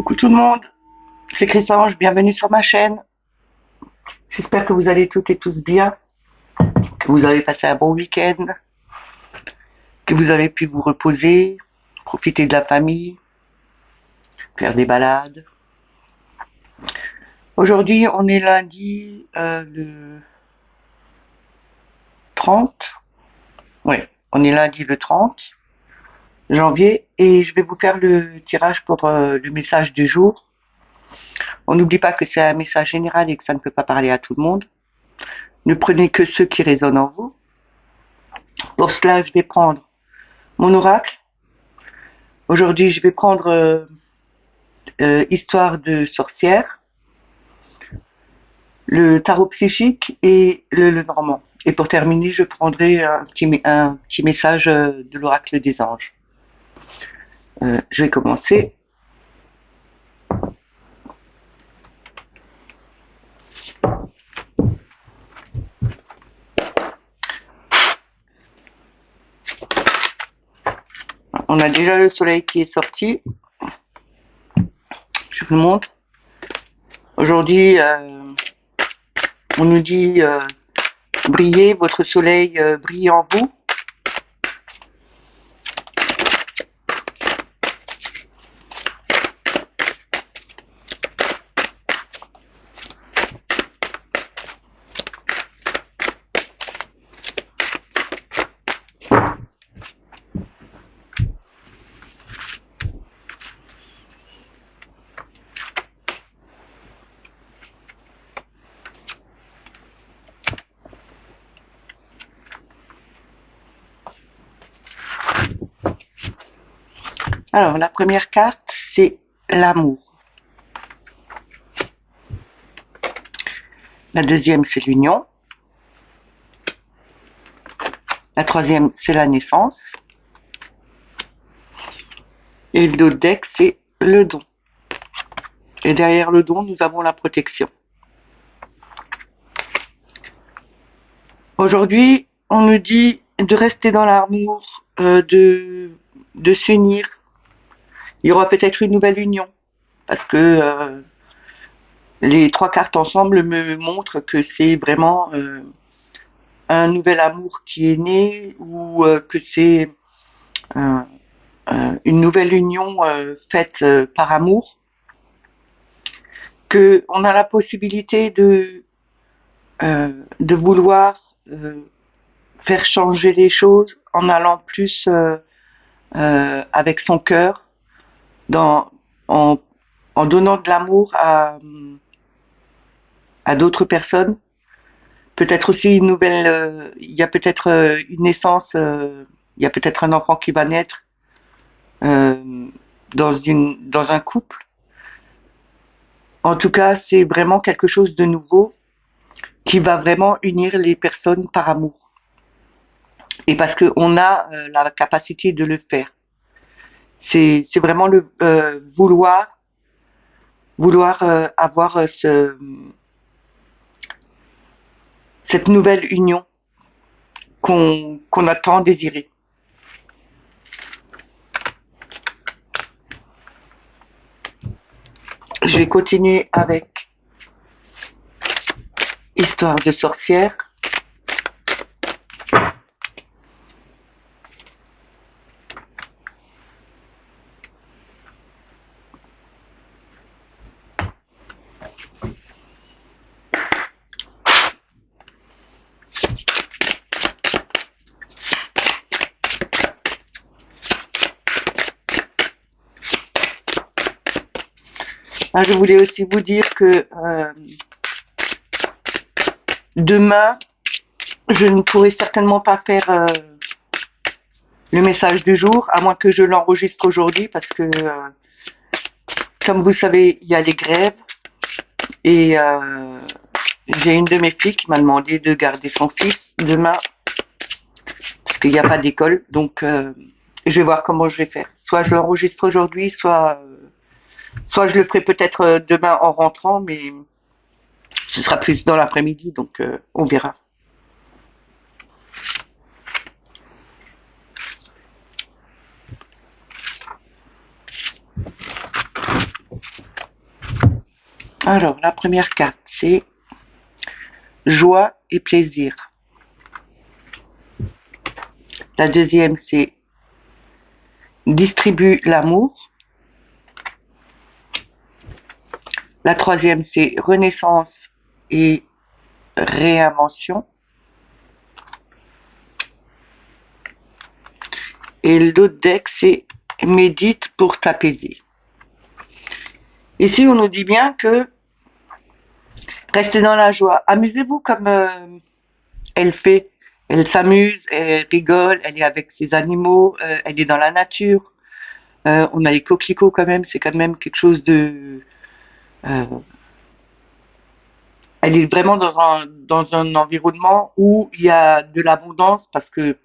Coucou tout le monde, c'est Chrysange, bienvenue sur ma chaîne. J'espère que vous allez toutes et tous bien, que vous avez passé un bon week-end, que vous avez pu vous reposer, profiter de la famille, faire des balades. Aujourd'hui, on est lundi le 30. Ouais, on est lundi le 30 janvier et je vais vous faire le tirage pour le message du jour. On n'oublie pas que c'est un message général et que ça ne peut pas parler à tout le monde. Ne prenez que ceux qui résonnent en vous. Pour cela, je vais prendre mon oracle. Aujourd'hui, je vais prendre Histoire de sorcière, le tarot psychique et le normand. Et pour terminer, je prendrai un petit message de l'oracle des anges. Je vais commencer. On a déjà le soleil qui est sorti. Je vous le montre. Aujourd'hui, on nous dit brillez, votre soleil brille en vous. Alors, la première carte, c'est l'amour. La deuxième, c'est l'union. La troisième, c'est la naissance. Et le deck, c'est le don. Et derrière le don, nous avons la protection. Aujourd'hui, on nous dit de rester dans l'amour, de s'unir. Il y aura peut-être une nouvelle union, parce que les trois cartes ensemble me montrent que c'est vraiment un nouvel amour qui est né, ou que c'est euh, une nouvelle union faite par amour, que on a la possibilité de vouloir faire changer les choses en allant plus avec son cœur, dans, en, en donnant de l'amour à d'autres personnes. Peut-être aussi une nouvelle, il y a peut-être une naissance, il y a peut-être un enfant qui va naître euh, dans un couple. En tout cas, c'est vraiment quelque chose de nouveau qui va vraiment unir les personnes par amour. Et parce qu'on a la capacité de le faire. C'est vraiment le vouloir avoir cette nouvelle union qu'on a tant désirée. Je vais continuer avec Histoire de sorcière. Ah, je voulais aussi vous dire que demain, je ne pourrai certainement pas faire le message du jour, à moins que je l'enregistre aujourd'hui, parce que, comme vous savez, il y a les grèves, et j'ai une de mes filles qui m'a demandé de garder son fils demain, parce qu'il n'y a pas d'école, donc je vais voir comment je vais faire. Soit je l'enregistre aujourd'hui, soit je le ferai peut-être demain en rentrant, mais ce sera plus dans l'après-midi, donc on verra. Alors, la première carte, c'est joie et plaisir. La deuxième, c'est distribue l'amour. La troisième, c'est renaissance et réinvention. Et l'autre deck, c'est médite pour t'apaiser. Ici, on nous dit bien que restez dans la joie. Amusez-vous comme elle fait. Elle s'amuse, elle rigole, elle est avec ses animaux, elle est dans la nature. On a les coquelicots quand même, c'est quand même quelque chose de... euh, elle est vraiment dans un environnement où il y a de l'abondance parce que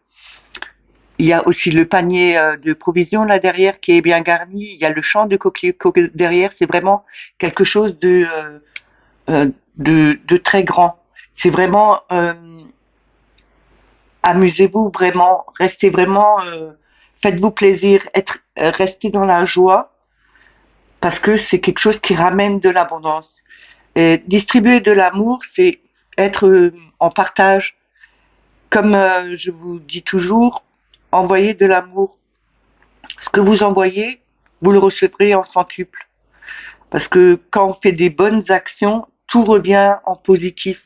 il y a aussi le panier de provisions là derrière qui est bien garni. Il y a le champ de coquelicots derrière. C'est vraiment quelque chose de très grand. C'est vraiment amusez-vous vraiment, restez vraiment, faites-vous plaisir, restez dans la joie parce que c'est quelque chose qui ramène de l'abondance. Et distribuer de l'amour, c'est être en partage. Comme je vous dis toujours, envoyez de l'amour. Ce que vous envoyez, vous le recevrez en centuple. Parce que quand on fait des bonnes actions, tout revient en positif.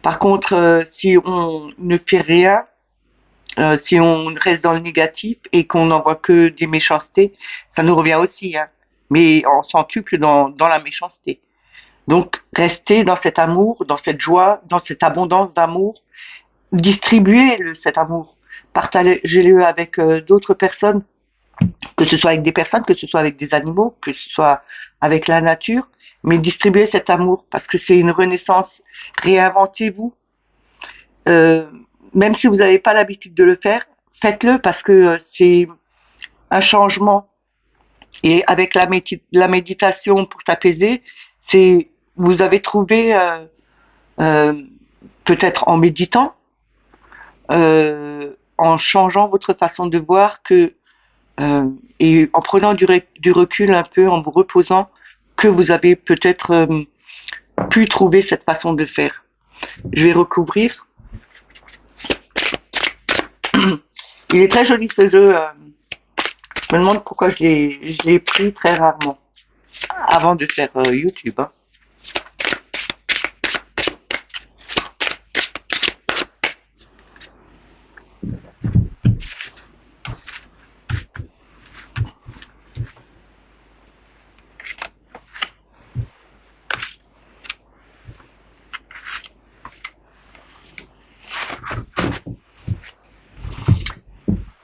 Par contre, si on ne fait rien, si on reste dans le négatif et qu'on n'envoie que des méchancetés, ça nous revient aussi, hein, mais en centuple dans la méchanceté. Donc, restez dans cet amour, dans cette joie, dans cette abondance d'amour. Distribuez cet amour. Partagez-le avec d'autres personnes, que ce soit avec des personnes, que ce soit avec des animaux, que ce soit avec la nature. Mais distribuez cet amour parce que c'est une renaissance. Réinventez-vous. Euh, Même si vous n'avez pas l'habitude de le faire, faites-le parce que c'est un changement. Et avec la méditation pour t'apaiser, c'est vous avez trouvé euh, peut-être en méditant, en changeant votre façon de voir que et en prenant du recul un peu, en vous reposant, que vous avez peut-être pu trouver cette façon de faire. Je vais recouvrir. Il est très joli ce jeu. Je me demande pourquoi je l'ai pris très rarement avant de faire YouTube. Hein.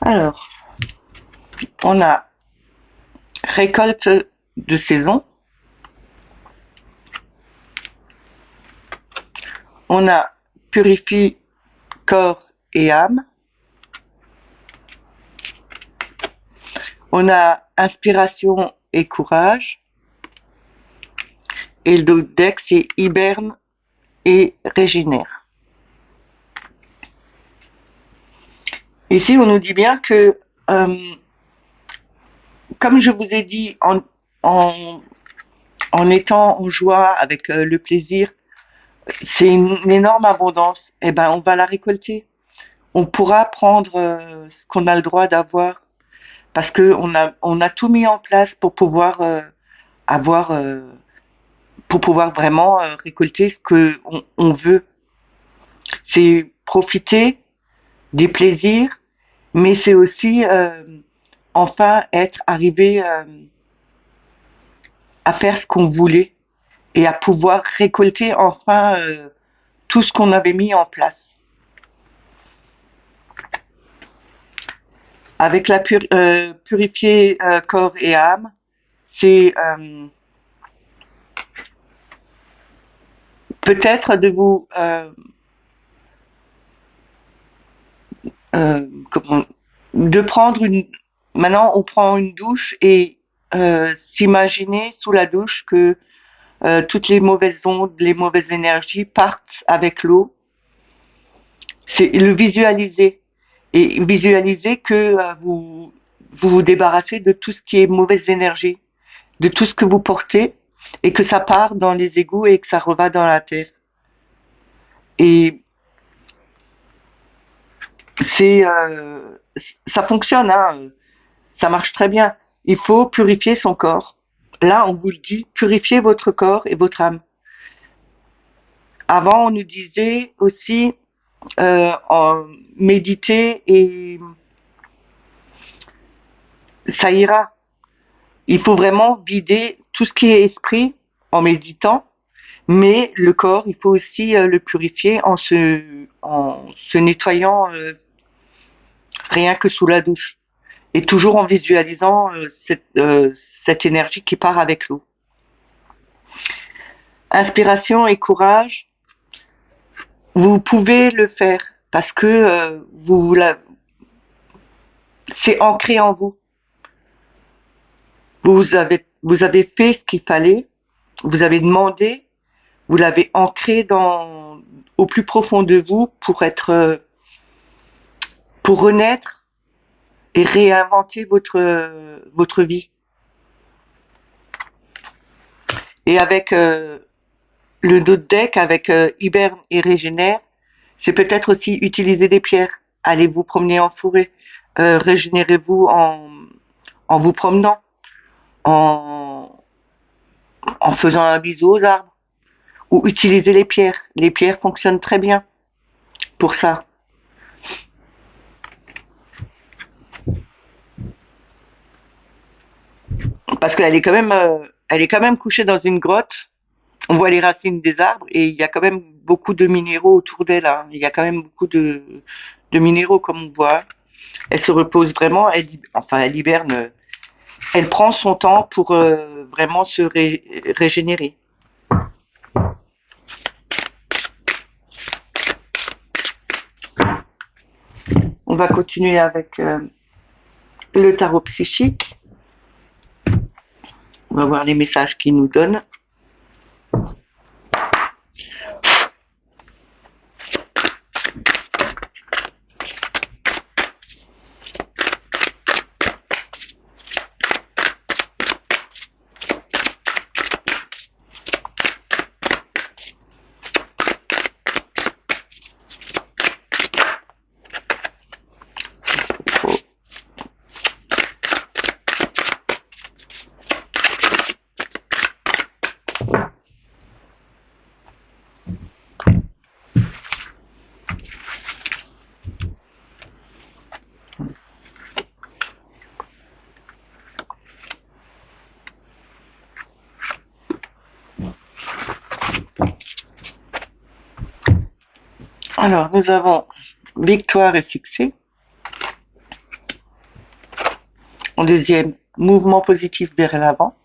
Alors, on a récolte de saison, on a purifie corps et âme, on a inspiration et courage, et le deck c'est hiberne et régénère. Ici, on nous dit bien que, comme je vous ai dit, en, en étant en joie avec le plaisir, c'est une énorme abondance. Eh ben, on va la récolter. On pourra prendre ce qu'on a le droit d'avoir parce que on a tout mis en place pour pouvoir avoir, pour pouvoir vraiment récolter ce que on veut. C'est profiter des plaisirs, mais c'est aussi enfin être arrivé à faire ce qu'on voulait et à pouvoir récolter enfin tout ce qu'on avait mis en place. Avec la purifier corps et âme, c'est peut-être de vous comment, de prendre une. Maintenant, on prend une douche et s'imaginer sous la douche que toutes les mauvaises ondes, les mauvaises énergies partent avec l'eau. C'est le visualiser et visualiser que vous vous débarrassez de tout ce qui est mauvaise énergie, de tout ce que vous portez et que ça part dans les égouts et que ça reva dans la terre. Et c'est ça fonctionne, hein, ça marche très bien. Il faut purifier son corps. Là, on vous le dit, purifiez votre corps et votre âme. Avant, on nous disait aussi méditer et ça ira. Il faut vraiment vider tout ce qui est esprit en méditant, mais le corps, il faut aussi le purifier en se nettoyant rien que sous la douche et toujours en visualisant cette énergie qui part avec l'eau. Inspiration et courage, vous pouvez le faire parce que c'est ancré en vous. Vous avez fait ce qu'il fallait, vous avez demandé, vous l'avez ancré au plus profond de vous pour renaître et réinventer votre vie. Et avec le dos de deck, avec hiberne et régénère, c'est peut-être aussi utiliser des pierres. Allez vous promener en forêt, régénérez-vous en vous promenant, en, en faisant un bisou aux arbres, ou utiliser les pierres. Les pierres fonctionnent très bien pour ça. Parce elle est quand même couchée dans une grotte. On voit les racines des arbres et il y a quand même beaucoup de minéraux autour d'elle, hein. Il y a quand même beaucoup de minéraux comme on voit. Elle se repose vraiment, elle hiberne, elle prend son temps pour vraiment régénérer. On va continuer avec le tarot psychique. On va voir les messages qu'il nous donne. Alors, nous avons victoire et succès. En deuxième, mouvement positif vers l'avant.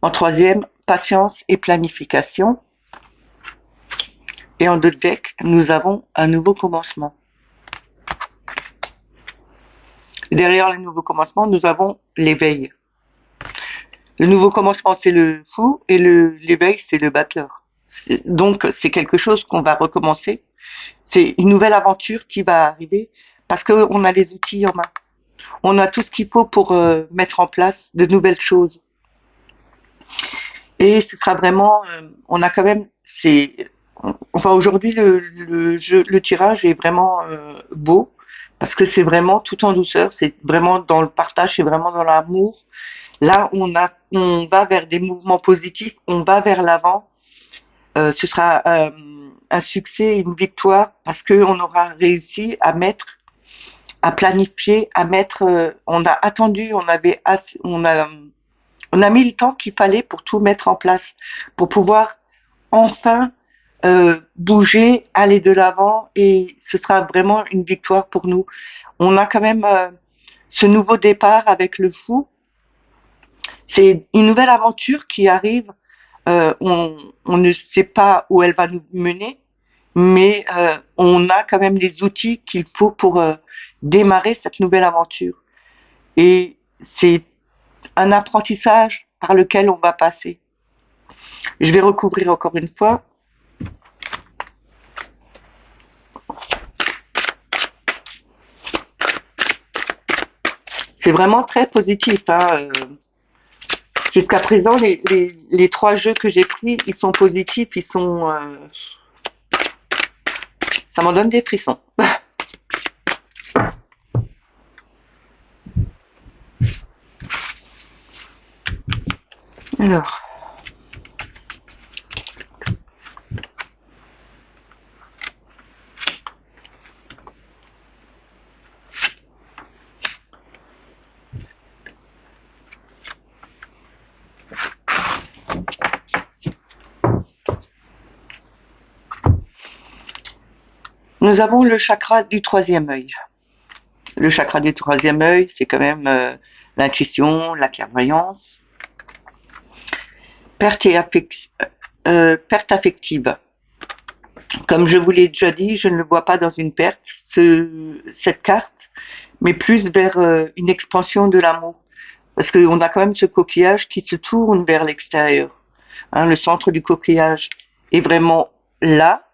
En troisième, patience et planification. Et en deux deck, nous avons un nouveau commencement. Derrière le nouveau commencement, nous avons l'éveil. Le nouveau commencement, c'est le fou et l'éveil, c'est le battleur. Donc, c'est quelque chose qu'on va recommencer. C'est une nouvelle aventure qui va arriver parce qu'on a les outils en main. On a tout ce qu'il faut pour mettre en place de nouvelles choses. Et ce sera vraiment, on a quand même, enfin aujourd'hui le tirage est vraiment beau parce que c'est vraiment tout en douceur, c'est vraiment dans le partage, c'est vraiment dans l'amour. Là, on va vers des mouvements positifs, on va vers l'avant. Ce sera un succès, une victoire parce que on aura réussi à planifier, à mettre. On a attendu, on a mis le temps qu'il fallait pour tout mettre en place, pour pouvoir enfin bouger, aller de l'avant et ce sera vraiment une victoire pour nous. On a quand même ce nouveau départ avec le fou. C'est une nouvelle aventure qui arrive. On ne sait pas où elle va nous mener, mais on a quand même les outils qu'il faut pour démarrer cette nouvelle aventure. Et c'est un apprentissage par lequel on va passer. Je vais recouvrir encore une fois. C'est vraiment très positif, hein. Jusqu'à présent, les trois jeux que j'ai pris, ils sont positifs, ça m'en donne des frissons. Alors, nous avons le chakra du troisième œil. Le chakra du troisième œil, c'est quand même l'intuition, la clairvoyance, perte, perte affective. Comme je vous l'ai déjà dit, je ne le vois pas dans une perte, cette carte, mais plus vers une expansion de l'amour. Parce qu'on a quand même ce coquillage qui se tourne vers l'extérieur. Hein, le centre du coquillage est vraiment là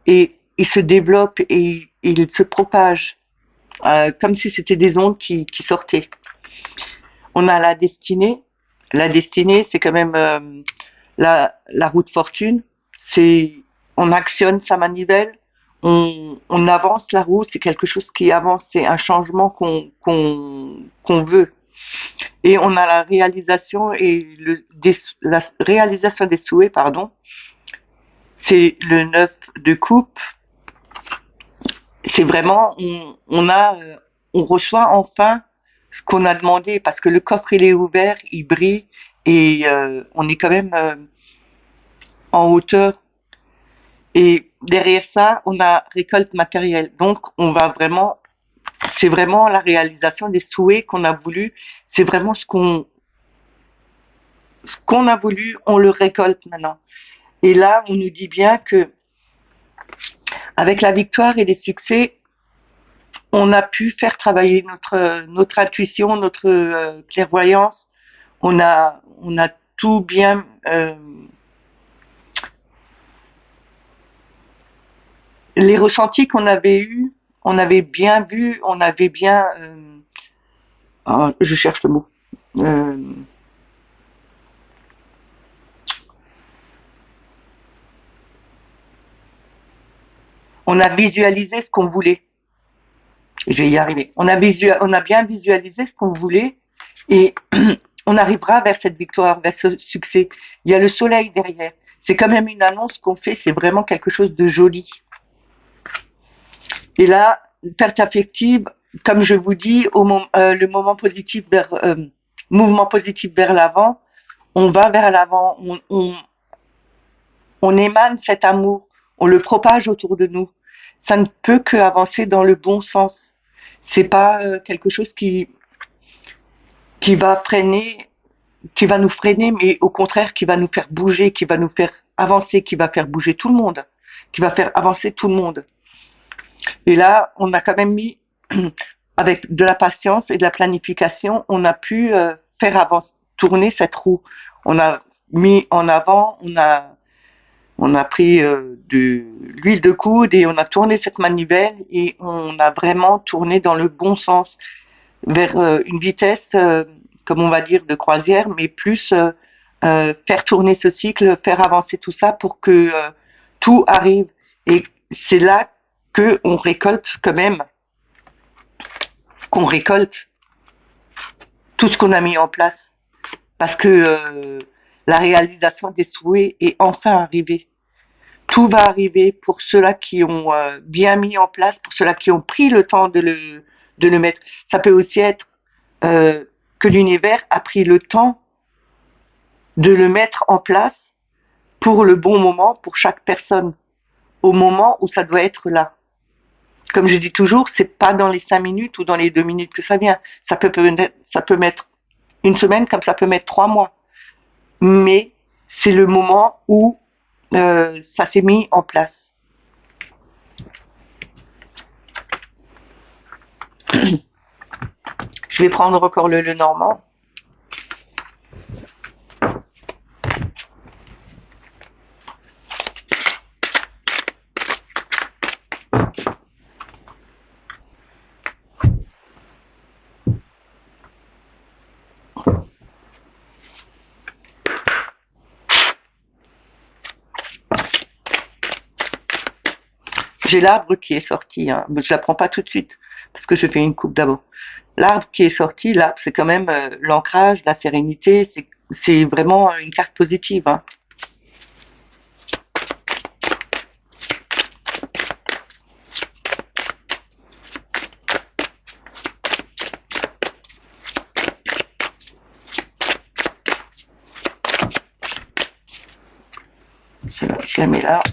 et il se développe et il se propage comme si c'était des ondes qui sortaient. On a la destinée. La destinée, c'est quand même la roue de fortune. C'est on actionne sa manivelle, on avance la roue. C'est quelque chose qui avance. C'est un changement qu'on veut. Et on a la réalisation et la réalisation des souhaits, pardon. C'est le 9 de coupe. C'est vraiment on reçoit enfin ce qu'on a demandé parce que le coffre il est ouvert, il brille et on est quand même en hauteur. Et derrière ça, on a récolte matérielle. Donc on va vraiment, c'est vraiment la réalisation des souhaits qu'on a voulu. C'est vraiment ce qu'on a voulu, on le récolte maintenant. Et là, on nous dit bien que avec la victoire et les succès, on a pu faire travailler notre intuition, notre clairvoyance. On a tout bien. Les ressentis qu'on avait eus, on avait bien vu, on avait bien. Je cherche le mot. Euh, on a visualisé ce qu'on voulait. Je vais y arriver. On a bien visualisé ce qu'on voulait et on arrivera vers cette victoire, vers ce succès. Il y a le soleil derrière. C'est quand même une annonce qu'on fait, c'est vraiment quelque chose de joli. Et là, perte affective, comme je vous dis, le mouvement positif vers l'avant, on va vers l'avant, on émane cet amour, on le propage autour de nous. Ça ne peut qu'avancer dans le bon sens. C'est pas quelque chose qui va freiner, qui va nous freiner, mais au contraire qui va nous faire bouger, qui va nous faire avancer, qui va faire bouger tout le monde, qui va faire avancer tout le monde. Et là, on a quand même mis, avec de la patience et de la planification, on a pu faire tourner cette roue. On a mis en avant, on a pris de l'huile de coude et on a tourné cette manivelle et on a vraiment tourné dans le bon sens, vers une vitesse, comme on va dire, de croisière, mais plus faire tourner ce cycle, faire avancer tout ça pour que tout arrive. Et c'est là qu'on récolte quand même, qu'on récolte tout ce qu'on a mis en place. Parce que la réalisation des souhaits est enfin arrivée. Tout va arriver pour ceux-là qui ont bien mis en place, pour ceux-là qui ont pris le temps de le mettre. Ça peut aussi être que l'univers a pris le temps de le mettre en place pour le bon moment, pour chaque personne, au moment où ça doit être là. Comme je dis toujours, c'est pas dans les 5 minutes ou dans les 2 minutes que ça vient. Ça peut mettre une semaine comme ça peut mettre 3 mois. Mais c'est le moment où ça s'est mis en place. Je vais prendre encore le normand. J'ai l'arbre qui est sorti, hein, mais je la prends pas tout de suite parce que je fais une coupe d'abord. L'arbre qui est sorti, l'arbre, c'est quand même l'ancrage, la sérénité, c'est vraiment une carte positive, hein. Je la mets là.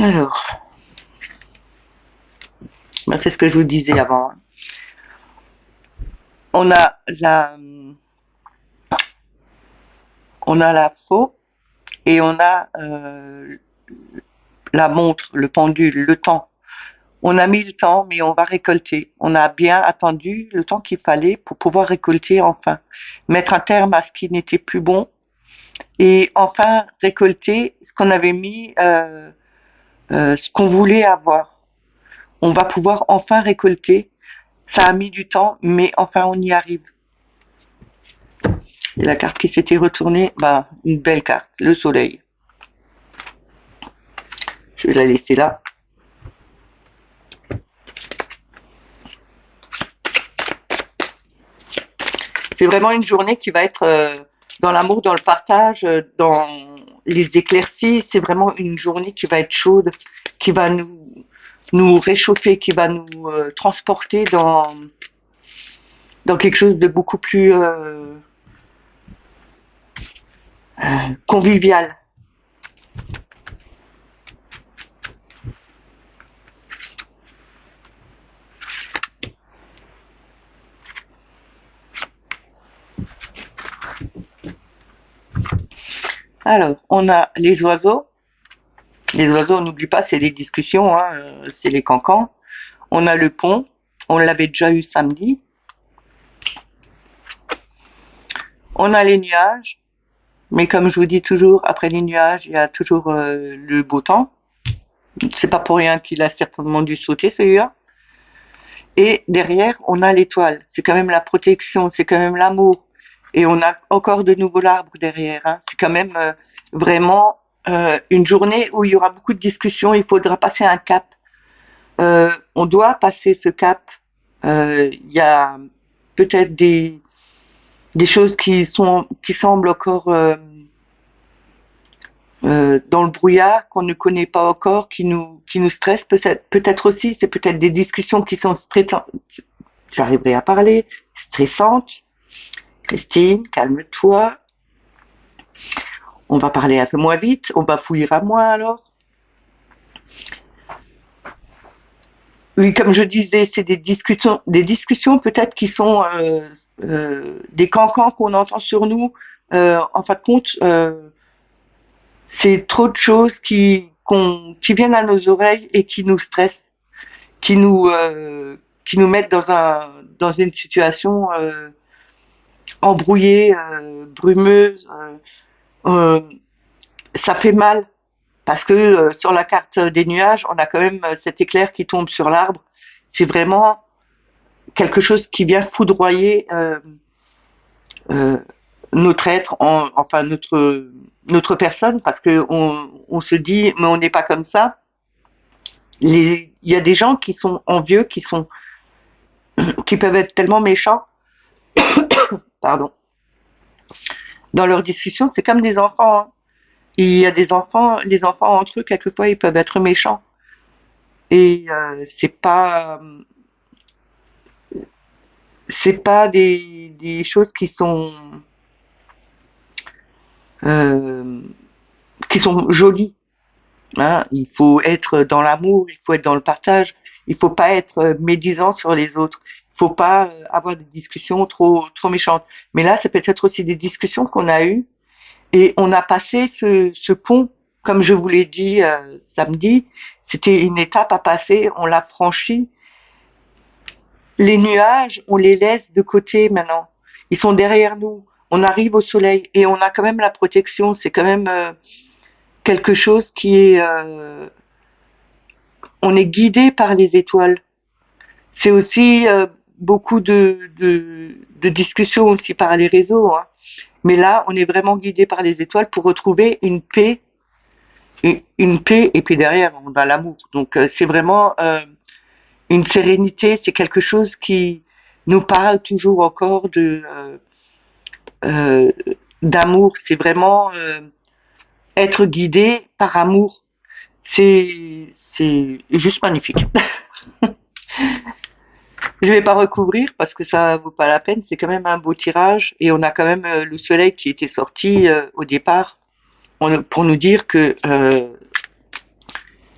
Alors, ben, c'est ce que je vous disais avant, hein. On a la, on a la faux et on a la montre, le pendule, le temps. On a mis le temps, mais on va récolter. On a bien attendu le temps qu'il fallait pour pouvoir récolter enfin, mettre un terme à ce qui n'était plus bon et enfin récolter ce qu'on avait mis, ce qu'on voulait avoir. On va pouvoir enfin récolter. Ça a mis du temps, mais enfin on y arrive. Et la carte qui s'était retournée, bah, une belle carte, le soleil. Je vais la laisser là. C'est vraiment une journée qui va être dans l'amour, dans le partage, dans les éclaircies. C'est vraiment une journée qui va être chaude, qui va nous réchauffer, qui va nous transporter dans quelque chose de beaucoup plus convivial. Alors, on a les oiseaux. Les oiseaux, on n'oublie pas, c'est les discussions, hein, c'est les cancans. On a le pont, on l'avait déjà eu samedi. On a les nuages, mais comme je vous dis toujours, après les nuages, il y a toujours le beau temps. C'est pas pour rien qu'il a certainement dû sauter celui-là. Et derrière, on a l'étoile. C'est quand même la protection, c'est quand même l'amour. Et on a encore de nouveau l'arbre derrière, hein. C'est quand même vraiment une journée où il y aura beaucoup de discussions. Il faudra passer un cap. On doit passer ce cap. Il y a peut-être des choses qui semblent encore dans le brouillard, qu'on ne connaît pas encore, qui nous stressent peut-être aussi. C'est peut-être des discussions qui sont stressantes. J'arriverai à parler, stressantes. Christine, calme-toi. On va parler un peu moins vite. On bafouillera moins alors. Oui, comme je disais, c'est des discussions peut-être qui sont des cancans qu'on entend sur nous. En fin de compte, c'est trop de choses qui viennent à nos oreilles et qui nous stressent, qui nous mettent dans une situation embrouillée, brumeuse. Euh, Ça fait mal parce que sur la carte des nuages, on a quand même cet éclair qui tombe sur l'arbre. C'est vraiment quelque chose qui vient foudroyer euh, notre être, enfin notre personne, parce que on se dit mais on n'est pas comme ça. Il y a des gens qui sont envieux, qui peuvent être tellement méchants, pardon. Dans leurs discussions, c'est comme des enfants, hein. Il y a des enfants, les enfants entre eux, quelquefois, ils peuvent être méchants. Et c'est pas des choses euh, qui sont jolies, hein. Il faut être dans l'amour, il faut être dans le partage, il faut pas être médisant sur les autres. Il faut pas avoir des discussions trop méchantes. Mais là, c'est peut-être aussi des discussions qu'on a eues et on a passé ce pont, comme je vous l'ai dit samedi. C'était une étape à passer, on l'a franchi. Les nuages, on les laisse de côté maintenant. Ils sont derrière nous. On arrive au soleil et on a quand même la protection. C'est quand même quelque chose qui est... on est guidé par les étoiles. C'est aussi beaucoup de discussions aussi par les réseaux, hein. Mais là, on est vraiment guidé par les étoiles pour retrouver une paix une paix et puis derrière on a l'amour. Donc c'est vraiment une sérénité, c'est quelque chose qui nous parle toujours encore euh, d'amour. C'est vraiment être guidé par amour. C'est juste magnifique. Je vais pas recouvrir parce que ça vaut pas la peine. C'est quand même un beau tirage et on a quand même le soleil qui était sorti au départ pour nous dire que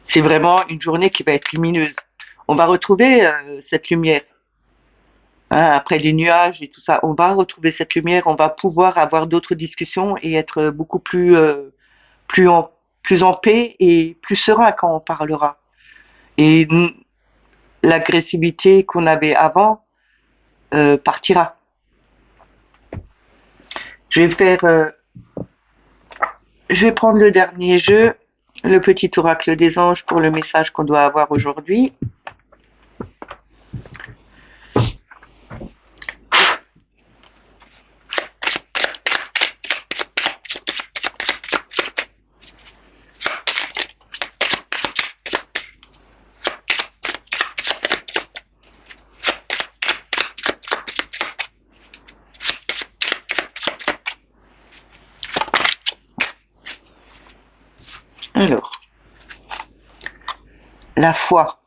c'est vraiment une journée qui va être lumineuse. On va retrouver cette lumière. Hein, après les nuages et tout ça, on va retrouver cette lumière, on va pouvoir avoir d'autres discussions et être beaucoup plus en, plus en paix et plus serein quand on parlera. Et l'agressivité qu'on avait avant partira. Je vais faire, je vais prendre le dernier jeu, le petit oracle des anges pour le message qu'on doit avoir aujourd'hui. Alors, la foi.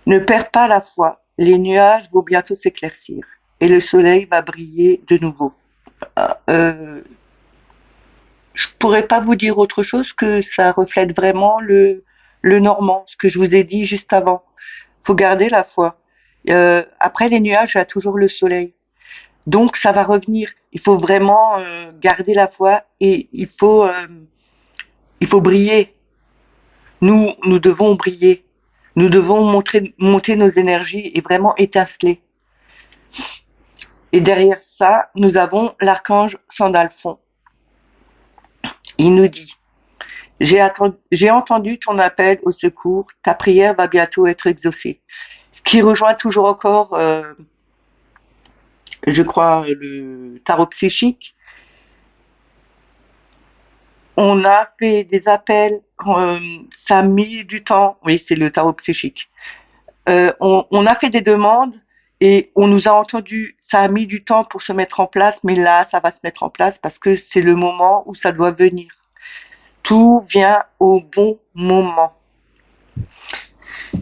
Ne perds pas la foi, les nuages vont bientôt s'éclaircir et le soleil va briller de nouveau. Euh, je pourrais pas vous dire autre chose que ça reflète vraiment le normand, ce que je vous ai dit juste avant. Faut garder la foi. Après les nuages, il y a toujours le soleil. Donc ça va revenir. Il faut vraiment garder la foi et il faut briller. Nous devons briller. Nous devons monter nos énergies et vraiment étinceler. Et derrière ça, nous avons l'archange Sandalphon. Il nous dit, j'ai entendu ton appel au secours, ta prière va bientôt être exaucée. Ce qui rejoint toujours encore, je crois, le tarot psychique. On a fait des appels, ça a mis du temps. Oui, c'est le tarot psychique. On a fait des demandes et on nous a entendu. Ça a mis du temps pour se mettre en place, mais là, ça va se mettre en place parce que c'est le moment où ça doit venir. Tout vient au bon moment.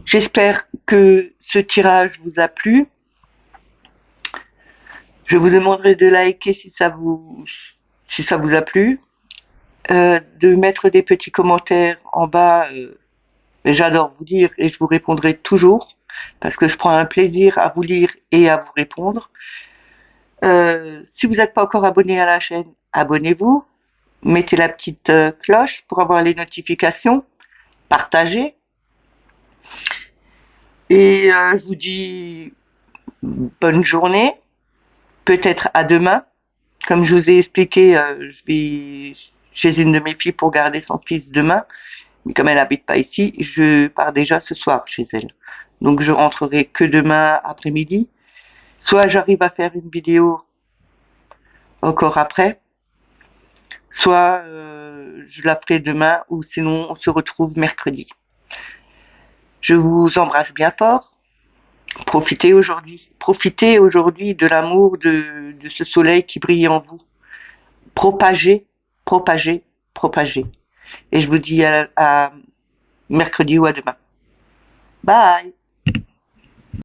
J'espère que ce tirage vous a plu. Je vous demanderai de liker si ça vous a plu, de mettre des petits commentaires en bas. J'adore vous dire et je vous répondrai toujours parce que je prends un plaisir à vous lire et à vous répondre. Si vous n'êtes pas encore abonné à la chaîne, abonnez-vous. Mettez la petite cloche pour avoir les notifications. Partagez. Et je vous dis bonne journée. Peut-être à demain. Comme je vous ai expliqué, je vais chez une de mes filles pour garder son fils demain. Mais comme elle n'habite pas ici, je pars déjà ce soir chez elle. Donc je rentrerai que demain après-midi. Soit j'arrive à faire une vidéo encore après, soit je la ferai demain ou sinon on se retrouve mercredi. Je vous embrasse bien fort. Profitez aujourd'hui. Profitez aujourd'hui de l'amour de ce soleil qui brille en vous. Propagez, propagez, propagez. Et je vous dis à mercredi ou à demain. Bye!